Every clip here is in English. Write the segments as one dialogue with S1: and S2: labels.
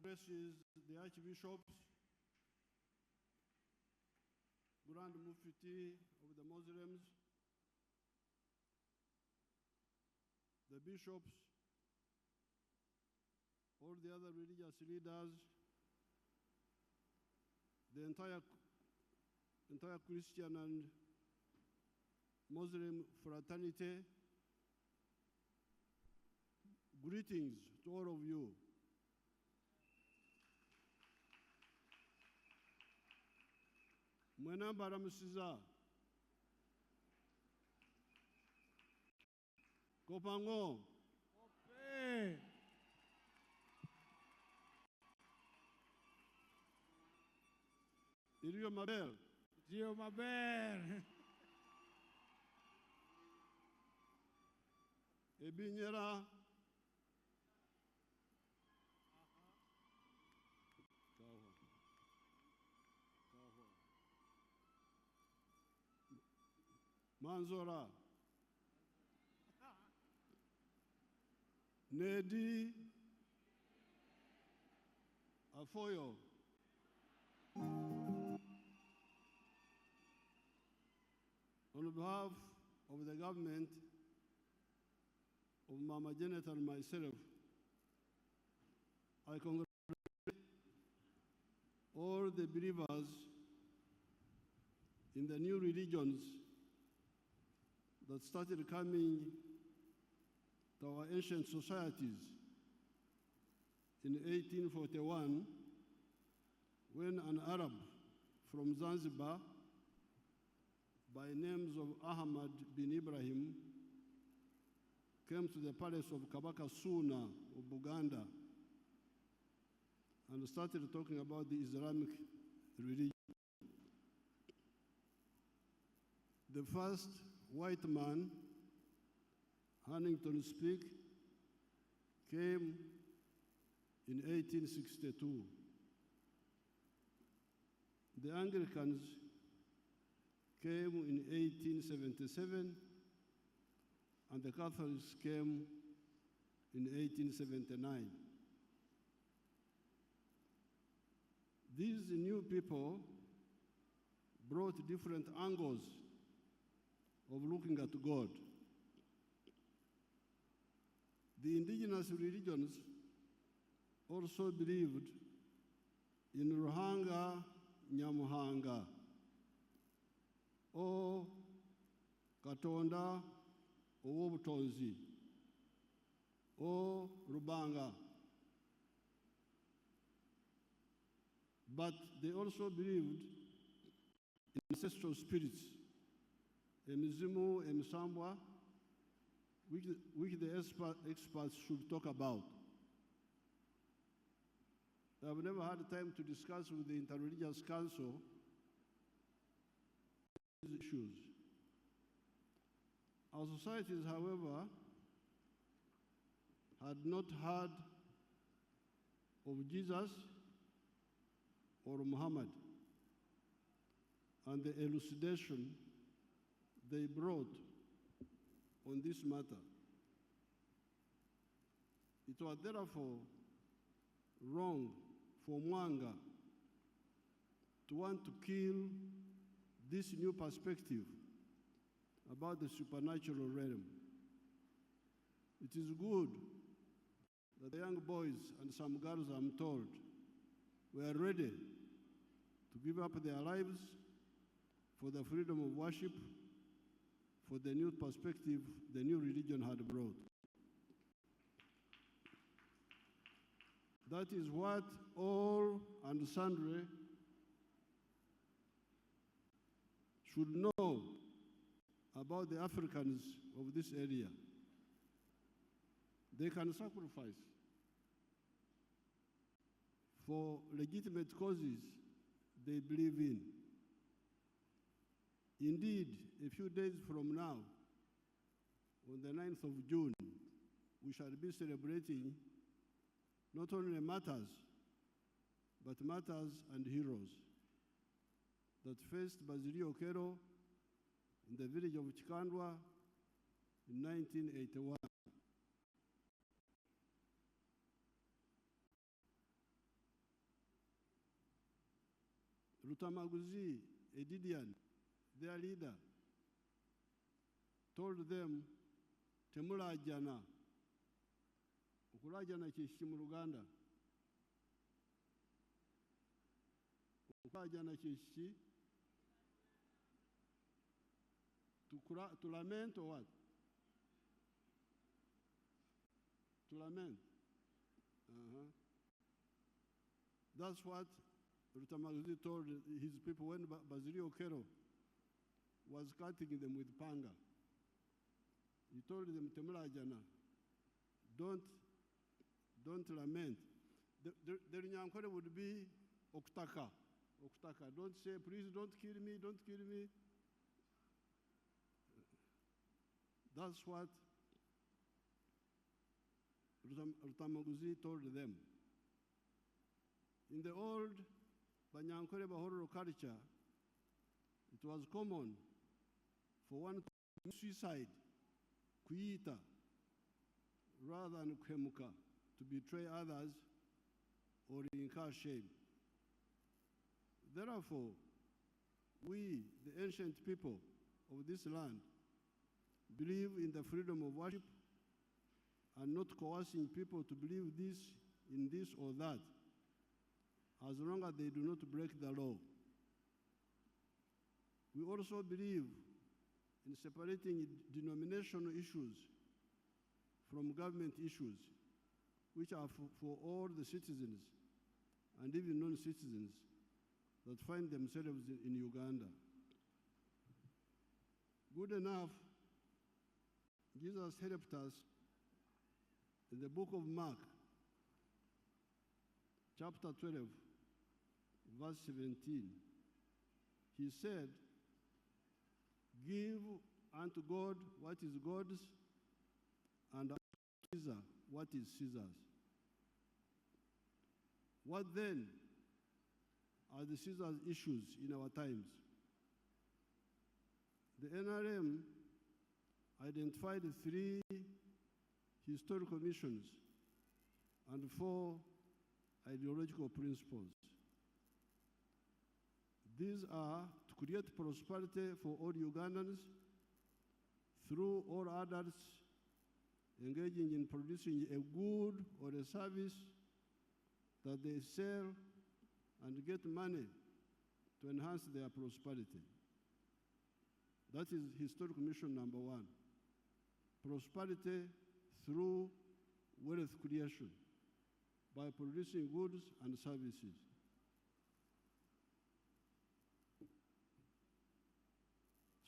S1: addresses the archbishops, Grand Mufti of the Muslims, the bishops, all the other religious leaders, the entire Christian and Muslim fraternity. Greetings to all of you. Mwena baramusiza. Kopango.
S2: Kope.
S1: Iriyo mabel.
S2: Dio maber.
S1: Ebinyera. Manzora. Nedi. Afoyo. On behalf of the government of Maama Janet and myself, I congratulate all the believers in the new religions that started coming to our ancient societies in 1841, when an Arab from Zanzibar by names of Ahmad bin Ibrahim came to the palace of Kabaka Suna of Uganda and started talking about the Islamic religion. The first white man, Huntington Speak, came in 1862. The Anglicans came in 1877, and the Catholics came in 1879. These new people brought different angles of looking at God. The indigenous religions also believed in Ruhanga Nyamuhanga, or Katonda Owobutonzi, or Rubanga. But they also believed in ancestral spirits, Emizimu, Emisambwa, which the experts should talk about. I've never had time to discuss with the Interreligious Council these issues. Our societies, however, had not heard of Jesus or Muhammad, and the elucidation they brought on this matter. It was therefore wrong for Mwanga to want to kill this new perspective about the supernatural realm. It is good that the young boys and some girls, I'm told, were ready to give up their lives for the freedom of worship, for the new perspective the new religion had brought. That is what all and sundry should know about the Africans of this area. They can sacrifice for legitimate causes they believe in. Indeed, a few days from now, on the 9th of June, we shall be celebrating not only martyrs, but martyrs and heroes that faced Bazili Okero in the village of Chikandwa in 1981. Rutamaguzi Edidian, their leader, told them, temulajana. Okulajana kiki mu Luganda? Okulajana kiki? To lament or what? To lament. That's what Rutamaguzi told his people when Basilio Kero was cutting them with panga. He told them, temulajana, don't lament. The Nyankore would be oktaka. Don't say, please don't kill me, don't kill me. That's what Rutamaguzi told them. In the old Banyankore Bahoro culture, it was common for one to commit suicide, kuita, rather than kwemuka, to betray others or incur shame. Therefore, we, the ancient people of this land, believe in the freedom of worship and not coercing people to believe this in this or that, as long as they do not break the law. We also believe in separating denominational issues from government issues, which are for all the citizens and even non-citizens that find themselves in Uganda. Good enough, Jesus helped us in the book of Mark, chapter 12, verse 17. He said, give unto God what is God's, and unto Caesar what is Caesar's. What then are the Caesar's issues in our times? The NRM identified 3 historical missions and 4 ideological principles. These are to create prosperity for all Ugandans through all adults engaging in producing a good or a service that they sell and get money to enhance their prosperity. That is historical mission number 1. Prosperity through wealth creation by producing goods and services.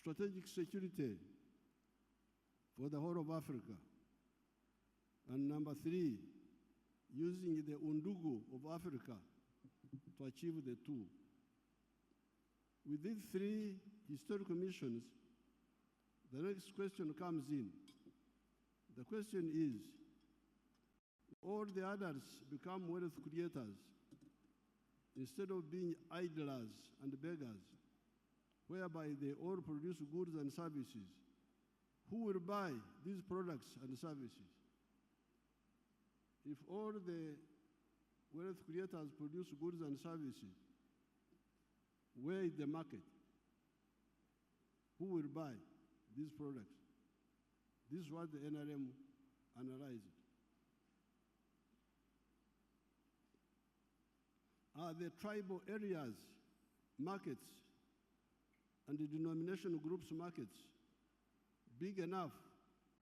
S1: Strategic security for the whole of Africa. And number 3, using the undugu of Africa to achieve the 2. With these 3 historical missions, the next question comes in. The question is, all the others become wealth creators instead of being idlers and beggars, whereby they all produce goods and services. Who will buy these products and services? If all the wealth creators produce goods and services, where is the market? Who will buy these products? This is what the NRM analyzed. Are the tribal areas markets and the denominational groups markets big enough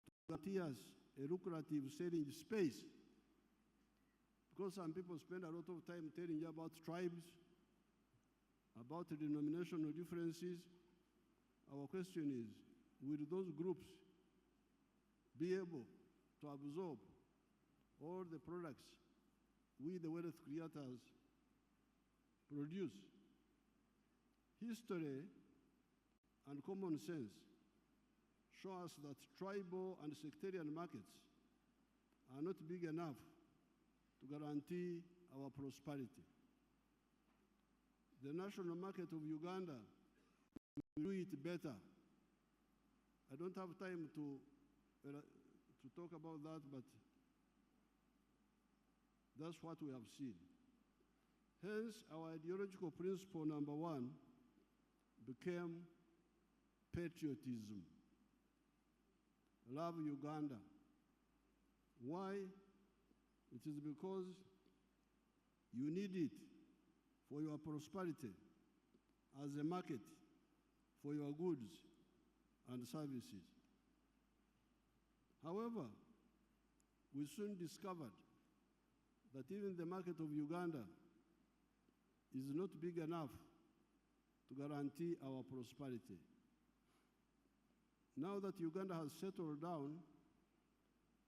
S1: to guarantee us a lucrative selling space? Because some people spend a lot of time telling you about tribes, about the denominational differences. Our question is, will those groups be able to absorb all the products we, the wealth creators, produce? History and common sense show us that tribal and sectarian markets are not big enough to guarantee our prosperity. The national market of Uganda will do it better. I don't have time to talk about that, but that's what we have seen. Hence, our ideological principle number one became patriotism. Love Uganda. Why? It is because you need it for your prosperity as a market for your goods and services. However, we soon discovered that even the market of Uganda is not big enough to guarantee our prosperity. Now that Uganda has settled down,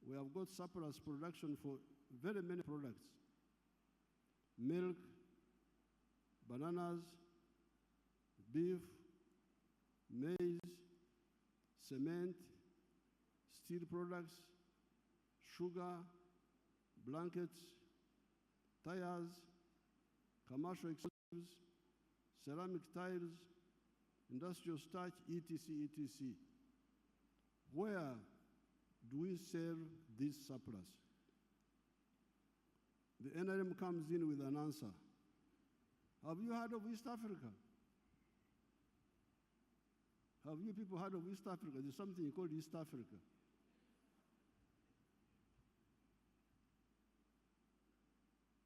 S1: we have got surplus production for very many products: milk, bananas, beef, maize, cement, steel products, sugar, blankets, tires, commercial explosives, ceramic tiles, industrial starch, etc., etc. Where do we sell this surplus? The NRM comes in with an answer. Have you heard of East Africa? Have you people heard of East Africa? There's something called East Africa.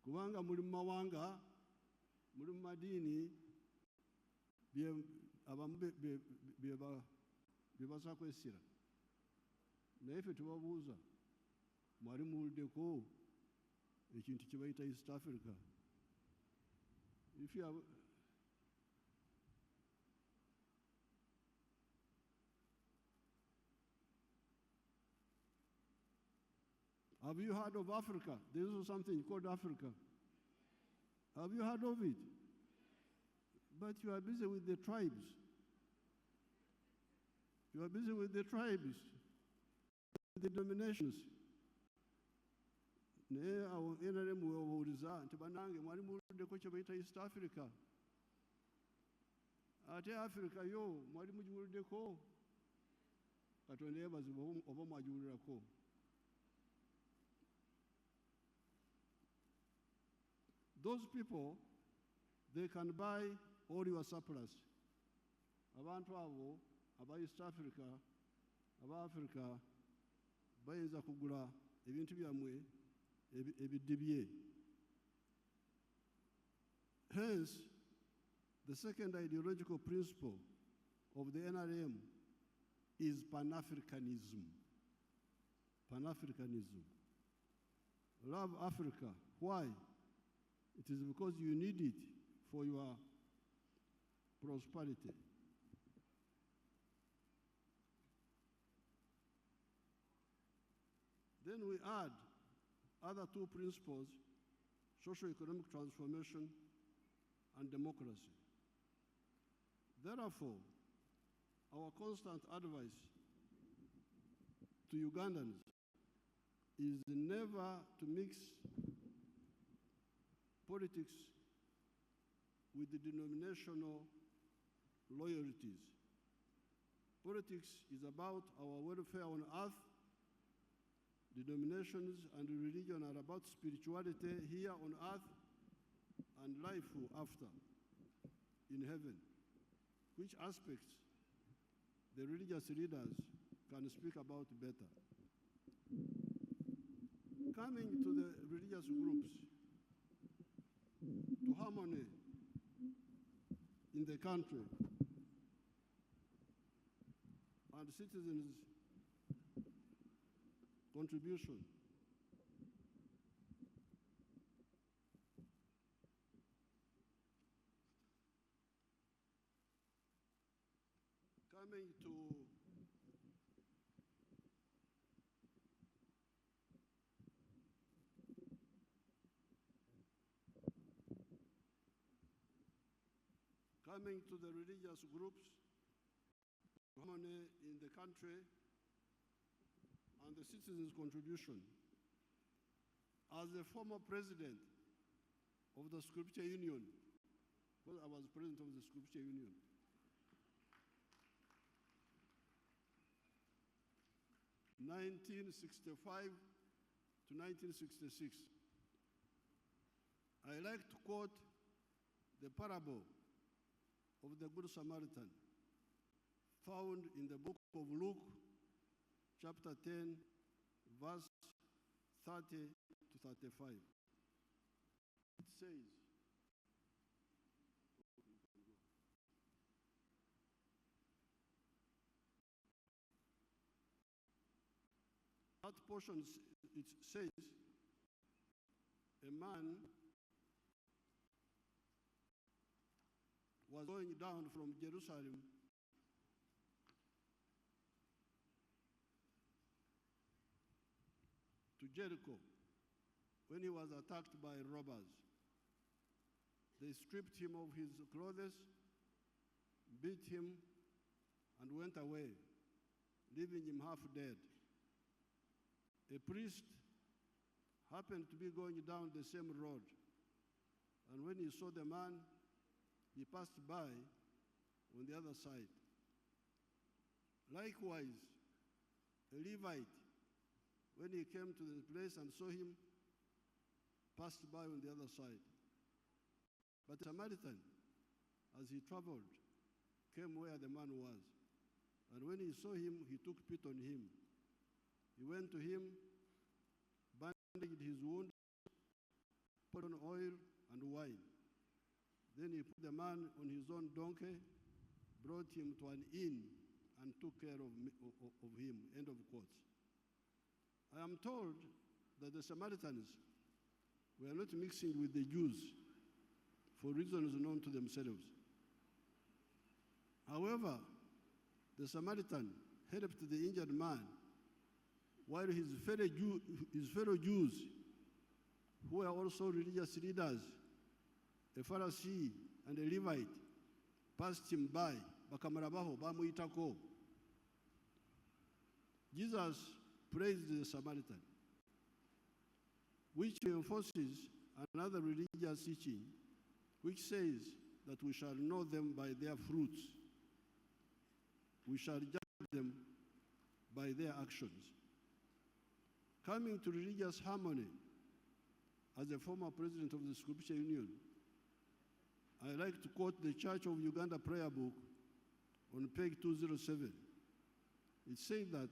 S1: Kubanga muri mawanga, muri madini, bibasa kwesira. Na ife tubabuuza, mwali muwuliddeko ekintu kye bayita East Africa. If you have, have you heard of Africa? There is something called Africa. Have you heard of it? But you are busy with the tribes. You are busy with the tribes, the denominations. Naye awo NRM webabuuliza nti bannange mwali muwuliddeko kye bayita East Africa. Ate Africa yo mwali mugiwuliddeko? Katonda yeebazibwe oba mwagiwulirako. Those people, they can buy all your surplus. Abantu abo aba East Africa, aba Africa, bayinza kugula ebintu byammwe ebidibye. Hence, the second ideological principle of the NRM is Pan-Africanism. Pan-Africanism. Love Africa. Why? It is because you need it for your prosperity. Then we add other two principles: socio-economic transformation and democracy. Therefore, our constant advice to Ugandans is never to mix politics with the denominational loyalties. Politics is about our welfare on earth. Denominations and religion are about spirituality here on earth and life after, in heaven. Which aspects the religious leaders can speak about better. Coming to the religious groups, to harmony in the country and citizens' contribution. Coming to the religious groups, harmony in the country, and the citizens' contribution. As the former president of the Scripture Union, well, I was president of the Scripture Union, (1965 to 1966). I like to quote the parable of the Good Samaritan, found in the book of Luke, chapter 10, verse 30 to 35. It says, that portion, it says, a man was going down from Jerusalem to Jericho when he was attacked by robbers. They stripped him of his clothes, beat him, and went away, leaving him half dead. A priest happened to be going down the same road, and when he saw the man, he passed by on the other side. Likewise, a Levite, when he came to the place and saw him, passed by on the other side. But the Samaritan, as he traveled, came where the man was. And when he saw him, he took pity on him. He went to him, bandaged his wound, put on oil and wine. Then he put the man on his own donkey, brought him to an inn, and took care of him. End of quotes. I am told that the Samaritans were not mixing with the Jews for reasons known to themselves. However, the Samaritan helped the injured man, while his fellow Jews, who were also religious leaders, a Pharisee and a Levite, passed him by. Bakamarabaho, bamuyitako. Jesus praised the Samaritan, which enforces another religious teaching, which says that we shall know them by their fruits. We shall judge them by their actions. Coming to religious harmony, as a former president of the Scripture Union, I like to quote the Church of Uganda prayer book on page 207. It says that,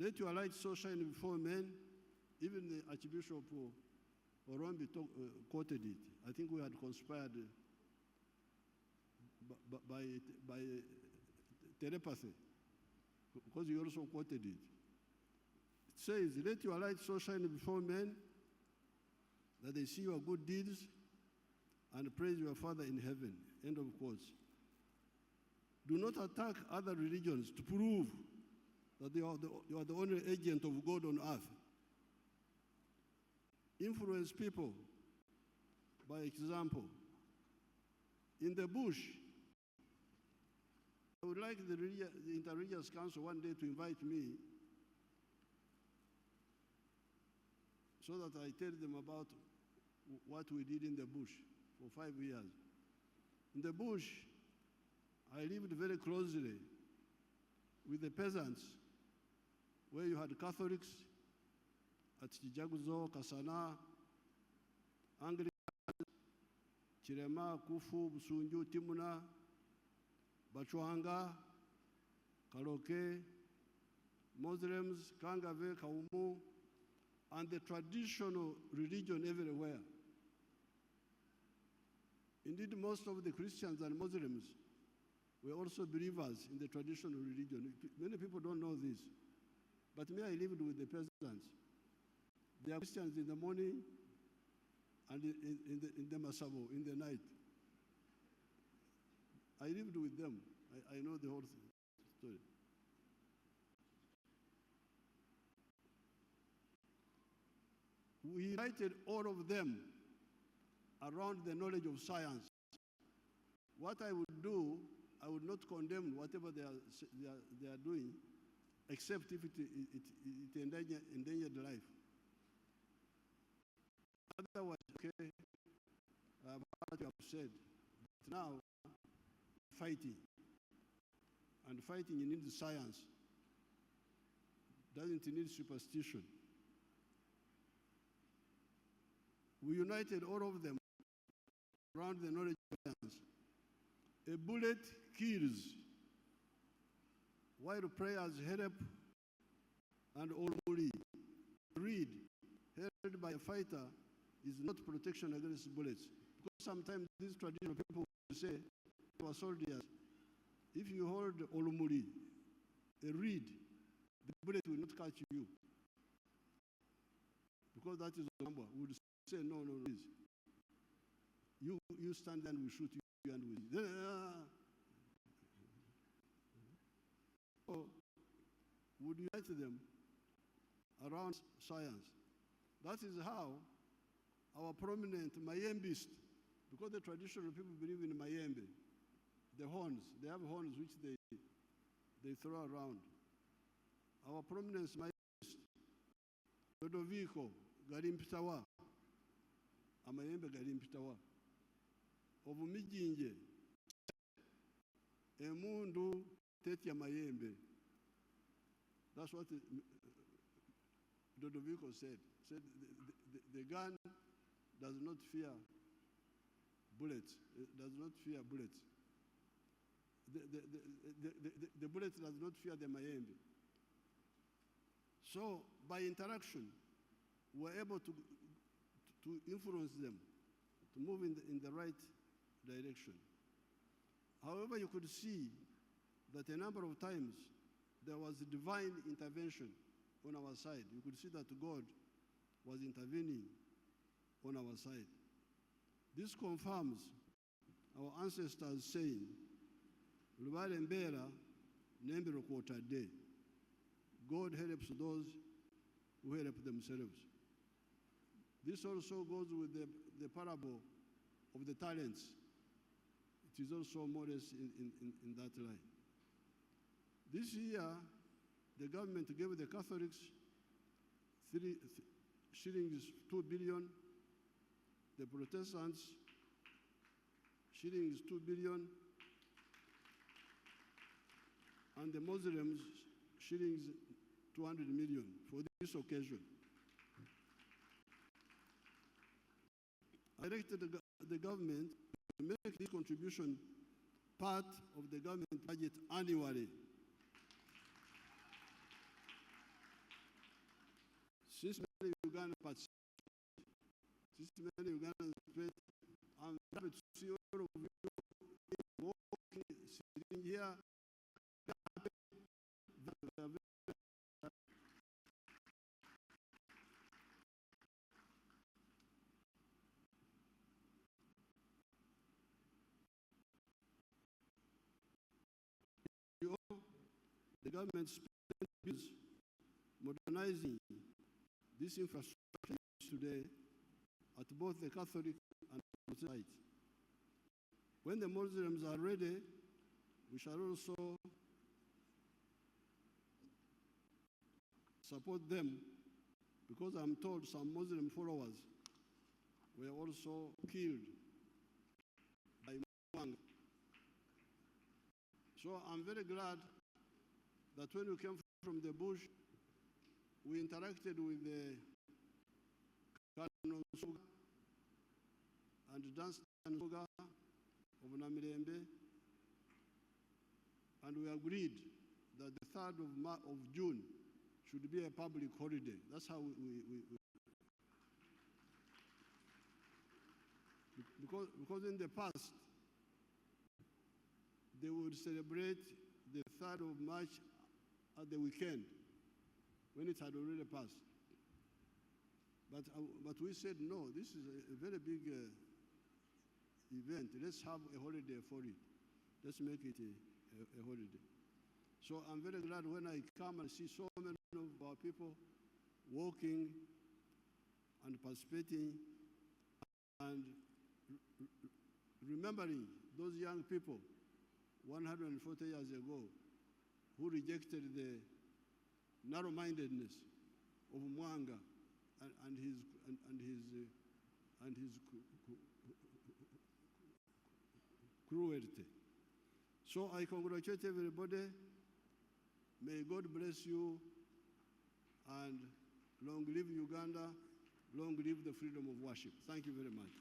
S1: let your light so shine before men, even the Archbishop Orombi quoted it. I think we had conspired by telepathy, because he also quoted it. It says, let your light so shine before men that they see your good deeds and praise your Father in heaven. End of quotes. Do not attack other religions to prove that you are the only agent of God on earth. Influence people by example. In the bush, I would like the Interreligious Council one day to invite me so that I tell them about what we did in the bush for 5 years. In the bush, I lived very closely with the peasants, where you had Catholics at Chijaguzo, Kasana, Anglican, Chirema, Kufu, Busunju, Timuna, Bachwanga, Kaloke, Muslims, Kangave, Kaumu, and the traditional religion everywhere. Indeed, most of the Christians and Muslims were also believers in the traditional religion. Many people don't know this. But me, I lived with the peasants. They are Christians in the morning and in the Masabo, in the night. I lived with them. I know the whole story. We united all of them around the knowledge of science. What I would do, I would not condemn whatever they are doing, except if it endangered life. Otherwise, okay, I've heard what you have said. But now, fighting. And fighting, you need science. Doesn't need superstition. We united all of them around the knowledge of science. A bullet kills, while prayers help and olumuli. Reed, held by a fighter, is not protection against bullets. Because sometimes these traditional people will say to our soldiers, if you hold olumuli, a reed, the bullet will not catch you. Because that is the number. We would say, no, please. You stand there and we shoot you and we. So, would unite them around science. That is how our prominent Mayembist, because the traditional people believe in Mayembe, the horns, they have horns which they throw around. Our prominent Mayembist, Ludovico Galimpitawa, Amayembe Galimpitawa, Ovumijinje, Emundu Tetia Mayembe. That's what Ludovico said. Said the gun does not fear bullets. It does not fear bullets. The bullet does not fear the Mayembe. So by interaction, we're able to influence them, to move in the right direction. However, you could see that a number of times there was divine intervention on our side. You could see that God was intervening on our side. This confirms our ancestors saying, Lubale Mbera Nembero Quarter Day. God helps those who help themselves. This also goes with the parable of the talents. It is also more or less in that line. This year, the government gave the Catholics shillings 2 billion, the Protestants shillings 2 billion, and the Muslims shillings 200 million for this occasion. I directed the government to make this contribution part of the government budget annually. Since many Ugandans participate, since many Ugandans participate, I'm happy to see all of you walking, sitting here. The government spends modernizing this infrastructure today at both the Catholic and Protestant sites. When the Muslims are ready, we shall also support them, because I'm told some Muslim followers were also killed by Namugongo. So I'm very glad that when we came from the bush, we interacted with the Cardinal Suga and Dunstan Suga of Namirembe, and we agreed that the 3rd of June should be a public holiday. That's how because in the past, they would celebrate the 3rd of March at the weekend, when it had already passed. But we said, no, this is a very big event. Let's have a holiday for it. Let's make it a holiday. So I'm very glad when I come and see so many of our people walking and participating and remembering those young people 140 years ago who rejected the narrow-mindedness of Mwanga and his cruelty. So I congratulate everybody. May God bless you, and long live Uganda, long live the freedom of worship. Thank you very much.